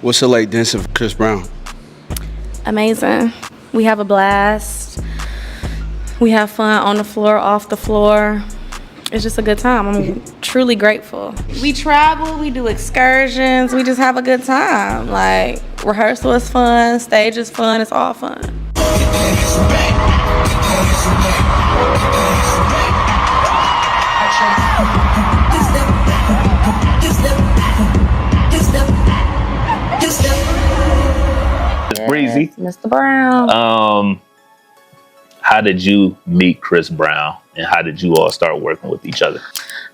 What's it like dancing for Chris Brown? Amazing. We have a blast. We have fun on the floor, off the floor. It's just a good time. I'm truly grateful. We travel, we do excursions, we just have a good time. Like, rehearsal is fun, stage is fun, it's all fun. It's Breezy. Mr. Brown. How did you meet Chris Brown, and how did you all start working with each other?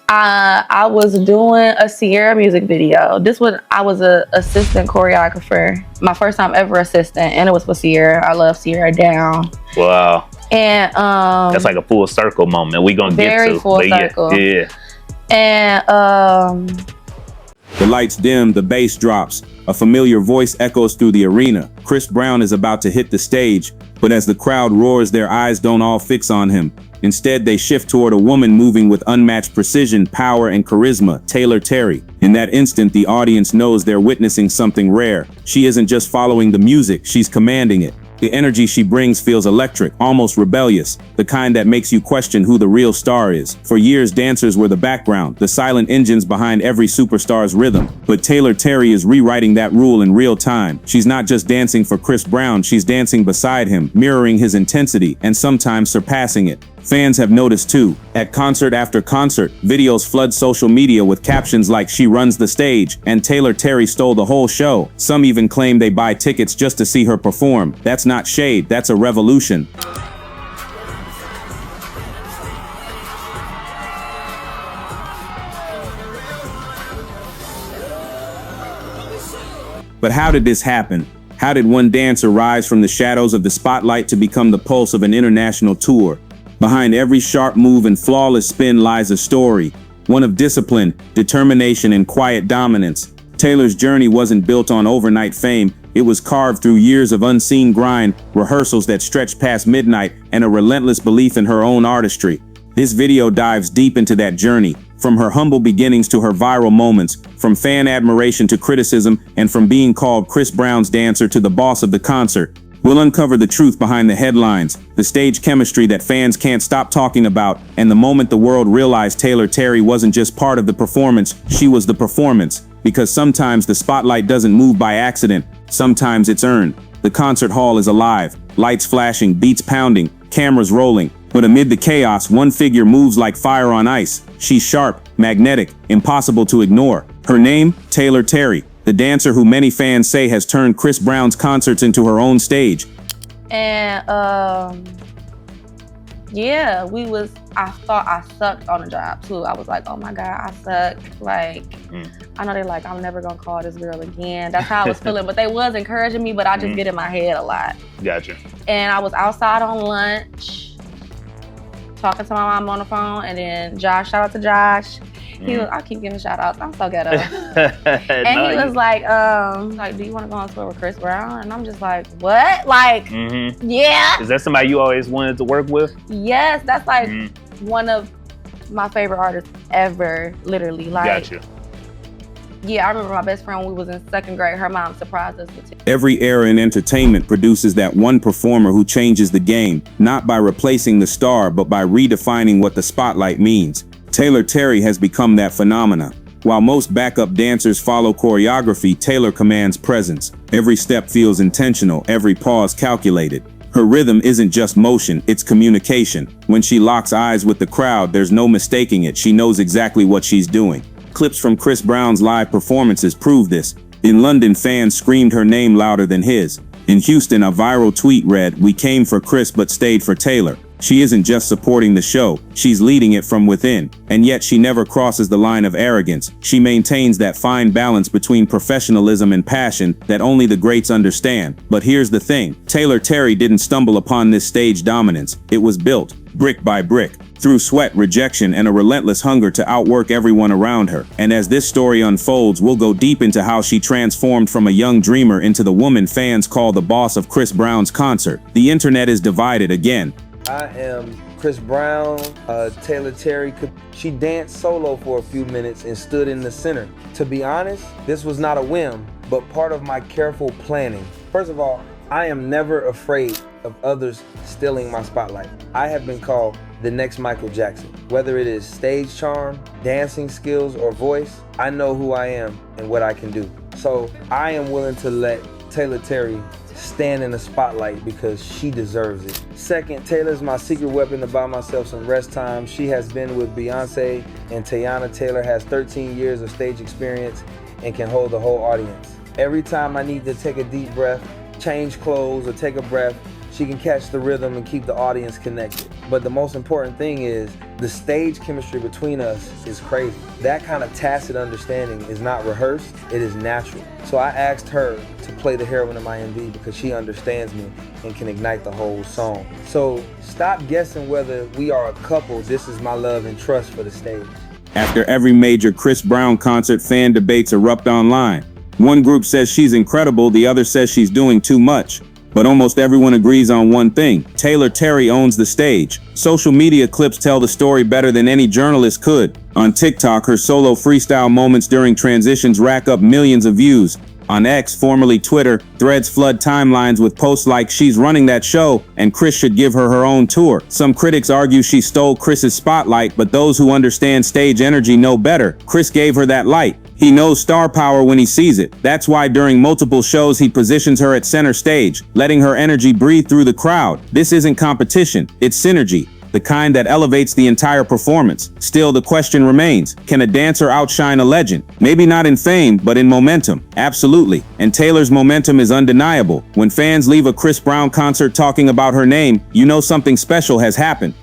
I was doing a Sierra music video. I was an assistant choreographer. My first time ever assistant, and it was for Sierra. I love Sierra down. Wow. And that's like a full circle moment. We gonna get to. Very full circle. Yeah. And The lights dim, the bass drops. A familiar voice echoes through the arena. Chris Brown is about to hit the stage, but as the crowd roars, their eyes don't all fix on him. Instead, they shift toward a woman moving with unmatched precision, power, and charisma, Taylor Terry. In that instant, the audience knows they're witnessing something rare. She isn't just following the music, she's commanding it. The energy she brings feels electric, almost rebellious, the kind that makes you question who the real star is. For years, dancers were the background, the silent engines behind every superstar's rhythm. But Taylor Terry is rewriting that rule in real time. She's not just dancing for Chris Brown, she's dancing beside him, mirroring his intensity, and sometimes surpassing it. Fans have noticed too. At concert after concert, videos flood social media with captions like "She runs the stage" and "Taylor Terry stole the whole show." Some even claim they buy tickets just to see her perform. That's not shade, that's a revolution. But how did this happen? How did one dancer rise from the shadows of the spotlight to become the pulse of an international tour? Behind every sharp move and flawless spin lies a story, one of discipline, determination, and quiet dominance. Taylor's journey wasn't built on overnight fame. It was carved through years of unseen grind, rehearsals that stretched past midnight, and a relentless belief in her own artistry. This video dives deep into that journey, from her humble beginnings to her viral moments, from fan admiration to criticism, and from being called Chris Brown's dancer to the boss of the concert. We'll uncover the truth behind the headlines, the stage chemistry that fans can't stop talking about, and the moment the world realized Taylor Terry wasn't just part of the performance, she was the performance. Because sometimes the spotlight doesn't move by accident, sometimes it's earned. The concert hall is alive, lights flashing, beats pounding, cameras rolling. But amid the chaos, one figure moves like fire on ice. She's sharp, magnetic, impossible to ignore. Her name, Taylor Terry. The dancer who many fans say has turned Chris Brown's concerts into her own stage. And yeah, I thought I sucked on the job too. I was like, oh my God, I suck. Like, I know they're like, I'm never gonna call this girl again. That's how I was feeling, but they was encouraging me, but I just get in my head a lot. Gotcha. And I was outside on lunch, talking to my mom on the phone, and then Josh, shout out to Josh. He was, I keep giving shout outs, I'm so ghetto. And he was like, do you want to go on tour with Chris Brown? And I'm just like, what? Like, yeah. Is that somebody you always wanted to work with? Yes, that's like one of my favorite artists ever, literally. Like, Gotcha. Yeah, I remember my best friend when we was in second grade, her mom surprised us with it. Every era in entertainment produces that one performer who changes the game, not by replacing the star, but by redefining what the spotlight means. Taylor Terry has become that phenomenon. While most backup dancers follow choreography, Taylor commands presence. Every step feels intentional, every pause calculated. Her rhythm isn't just motion, it's communication. When she locks eyes with the crowd, there's no mistaking it. She knows exactly what she's doing. Clips from Chris Brown's live performances prove this. In London, fans screamed her name louder than his. In Houston, a viral tweet read, "We came for Chris but stayed for Taylor." She isn't just supporting the show, she's leading it from within. And yet she never crosses the line of arrogance. She maintains that fine balance between professionalism and passion that only the greats understand. But here's the thing, Taylor Terry didn't stumble upon this stage dominance. It was built, brick by brick, through sweat, rejection, and a relentless hunger to outwork everyone around her. And as this story unfolds, we'll go deep into how she transformed from a young dreamer into the woman fans call the boss of Chris Brown's concert. The internet is divided again. I am Chris Brown. Taylor Terry, she danced solo for a few minutes and stood in the center. To be honest, this was not a whim. but part of my careful planning. First of all, I am never afraid of others stealing my spotlight. I have been called the next Michael Jackson. Whether it is stage charm, dancing skills, or voice, I know who I am and what I can do. So I am willing to let Taylor Terry stand in the spotlight because she deserves it. Second, Taylor's my secret weapon to buy myself some rest time. She has been with Beyonce, and Teyana Taylor has 13 years of stage experience and can hold the whole audience. Every time I need to take a deep breath, change clothes, or take a breath, she can catch the rhythm and keep the audience connected. But the most important thing is the stage chemistry between us is crazy. That kind of tacit understanding is not rehearsed, it is natural. So I asked her to play the heroine of my MV because she understands me and can ignite the whole song. So stop guessing whether we are a couple. This is my love and trust for the stage. After every major Chris Brown concert, fan debates erupt online. One group says she's incredible, the other says she's doing too much. But almost everyone agrees on one thing: Taylor Terry owns the stage. Social media clips tell the story better than any journalist could. On TikTok, her solo freestyle moments during transitions rack up millions of views. On X, formerly Twitter, threads flood timelines with posts like "she's running that show" and "Chris should give her her own tour." Some critics argue she stole Chris's spotlight, but those who understand stage energy know better. Chris gave her that light. He knows star power when he sees it. That's why during multiple shows he positions her at center stage, letting her energy breathe through the crowd. This isn't competition, it's synergy, the kind that elevates the entire performance. Still, the question remains, can a dancer outshine a legend? Maybe not in fame, but in momentum. Absolutely. And Taylor's momentum is undeniable. When fans leave a Chris Brown concert talking about her name, you know something special has happened.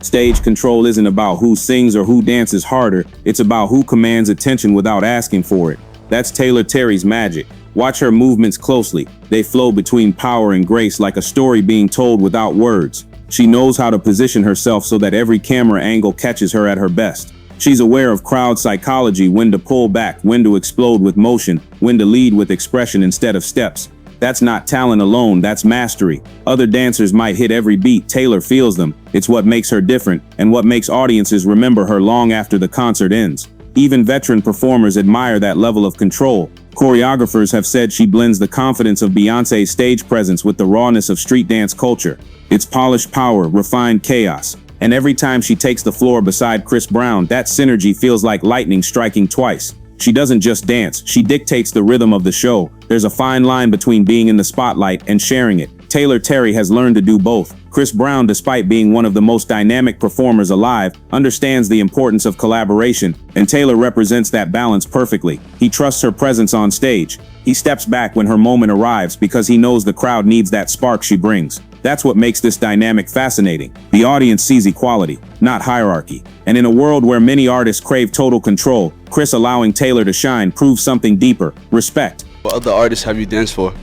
Stage control isn't about who sings or who dances harder, it's about who commands attention without asking for it. That's Taylor Terry's magic. Watch her movements closely. They flow between power and grace like a story being told without words. She knows how to position herself so that every camera angle catches her at her best. She's aware of crowd psychology, when to pull back, when to explode with motion, when to lead with expression instead of steps. That's not talent alone, that's mastery. Other dancers might hit every beat, Taylor feels them. It's what makes her different, and what makes audiences remember her long after the concert ends. Even veteran performers admire that level of control. Choreographers have said she blends the confidence of Beyonce's stage presence with the rawness of street dance culture. It's polished power, refined chaos. And every time she takes the floor beside Chris Brown, that synergy feels like lightning striking twice. She doesn't just dance, she dictates the rhythm of the show. There's a fine line between being in the spotlight and sharing it. Taylor Terry has learned to do both. Chris Brown, despite being one of the most dynamic performers alive, understands the importance of collaboration, and Taylor represents that balance perfectly. He trusts her presence on stage. He steps back when her moment arrives because he knows the crowd needs that spark she brings. That's what makes this dynamic fascinating. The audience sees equality, not hierarchy. And in a world where many artists crave total control, Chris allowing Taylor to shine proves something deeper: respect. What other artists have you danced for?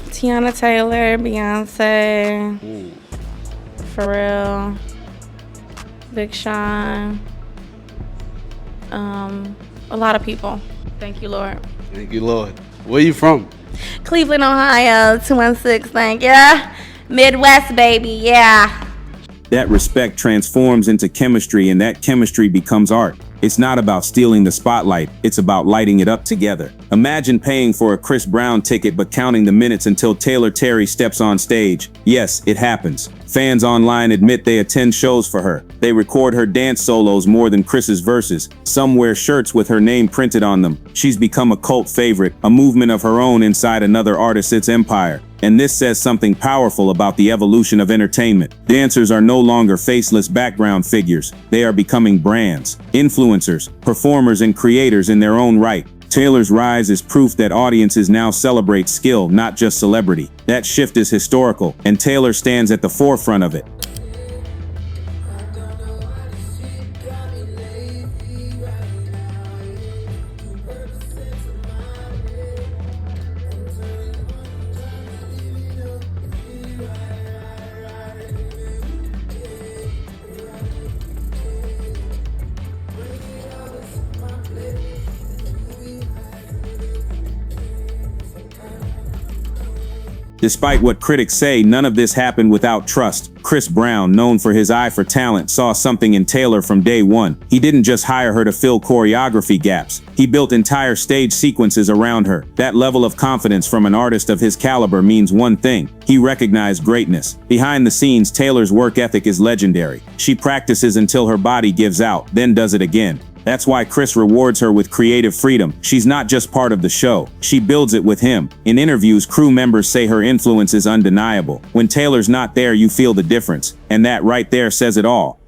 Teyana Taylor, Beyonce, Pharrell, Big Sean, a lot of people. Thank you, Lord. Thank you, Lord. Where you from? Cleveland, Ohio, 216, thank ya. Midwest, baby, yeah. That respect transforms into chemistry, and that chemistry becomes art. It's not about stealing the spotlight, it's about lighting it up together. Imagine paying for a Chris Brown ticket but counting the minutes until Taylor Terry steps on stage. Yes, it happens. Fans online admit they attend shows for her. They record her dance solos more than Chris's verses. Some wear shirts with her name printed on them. She's become a cult favorite, a movement of her own inside another artist's empire. And this says something powerful about the evolution of entertainment. Dancers are no longer faceless background figures. They are becoming brands, influencers, performers, and creators in their own right. Taylor's rise is proof that audiences now celebrate skill, not just celebrity. That shift is historical, and Taylor stands at the forefront of it. Despite what critics say, none of this happened without trust. Chris Brown, known for his eye for talent, saw something in Taylor from day one. He didn't just hire her to fill choreography gaps. He built entire stage sequences around her. That level of confidence from an artist of his caliber means one thing: he recognized greatness. Behind the scenes, Taylor's work ethic is legendary. She practices until her body gives out, then does it again. That's why Chris rewards her with creative freedom. She's not just part of the show, she builds it with him. In interviews, crew members say her influence is undeniable. When Taylor's not there, you feel the difference. And that right there says it all.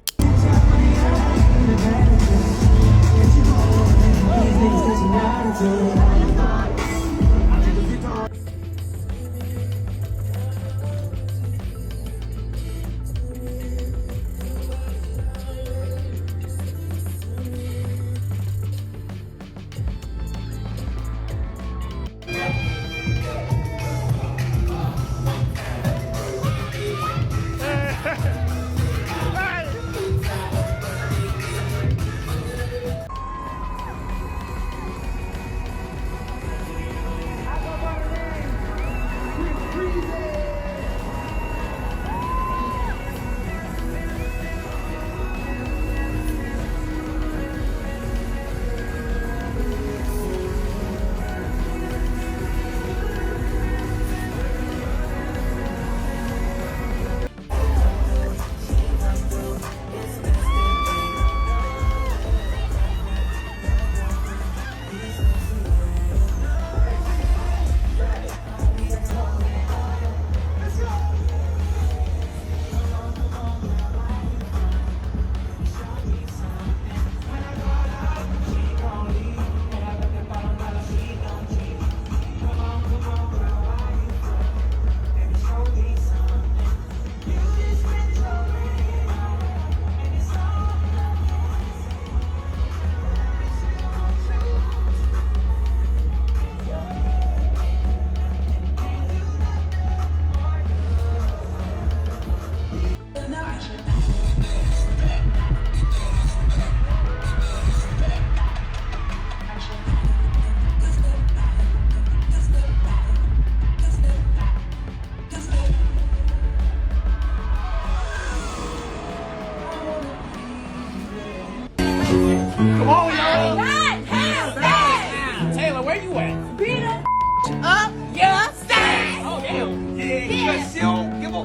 Come on, y'all. Taylor, where you at? Beat up your stack. Oh, damn. Yeah, she don't give a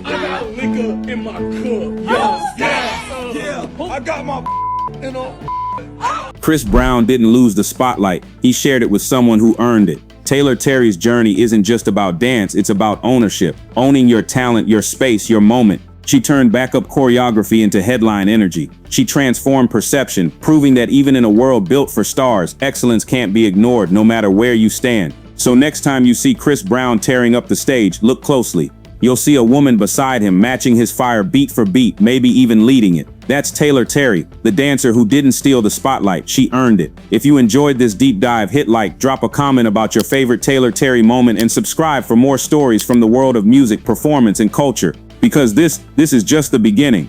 I got liquor in my cup. Yeah, I got my you know. Chris Brown didn't lose the spotlight. He shared it with someone who earned it. Taylor Terry's journey isn't just about dance, it's about ownership. Owning your talent, your space, your moment. She turned backup choreography into headline energy. She transformed perception, proving that even in a world built for stars, excellence can't be ignored no matter where you stand. So next time you see Chris Brown tearing up the stage, look closely. You'll see a woman beside him matching his fire beat for beat, maybe even leading it. That's Taylor Terry, the dancer who didn't steal the spotlight, she earned it. If you enjoyed this deep dive, hit like, drop a comment about your favorite Taylor Terry moment, and subscribe for more stories from the world of music, performance, and culture. Because this is just the beginning.